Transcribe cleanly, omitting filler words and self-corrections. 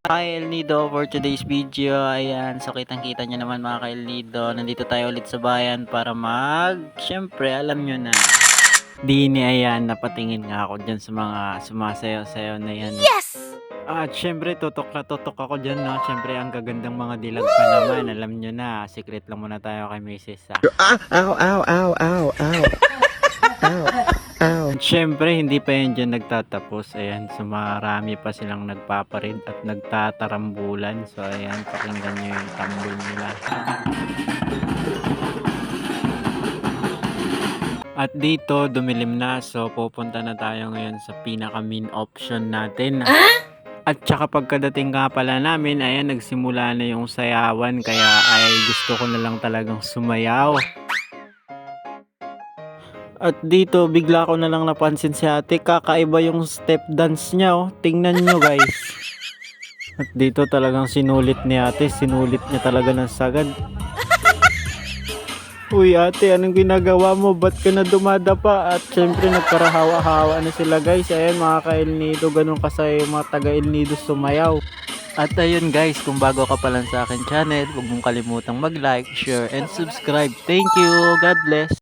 Hi El Nido, for today's video, ayan, so kitang-kita nyo naman mga ka-El Nido, nandito tayo ulit sa bayan para syempre alam nyo na, Dini, ayan, napatingin nga ako dyan sa mga sumasayaw-sayaw na yan. Yes! At syempre, tutok na tutok ako dyan, no? Syempre, ang gagandang mga dilag pa naman, alam nyo na, secret lang muna tayo kay Mrs. Ow, ow, ow, ow, ow. Ow, ow. Syempre, hindi pa yan dyan nagtatapos. Ayan, so marami pa silang nagpaparid at nagtatarambulan. So ayan, pakinggan nyo yung tambol nila. At dito, dumilim na. So pupunta na tayo ngayon sa pinaka main option natin. At saka pagkadating nga pala namin, ayan, nagsimula na yung sayawan. Kaya ay gusto ko na lang talagang sumayaw. At dito, bigla ko na lang napansin si ate, kakaiba yung step dance niya, oh. Tingnan nyo guys. At dito talagang sinulit ni ate, sinulit niya talaga ng sagad. Uy ate, anong ginagawa mo? Ba't ka na dumadapa? At syempre nagkarahawa-hawa na sila guys. Ayan mga ka-El Nido, ganun kasaya yung mga taga-El Nido sumayaw. At ayun guys, kung bago ka pa lang sa akin channel, huwag mong kalimutang mag-like, share, and subscribe. Thank you! God bless!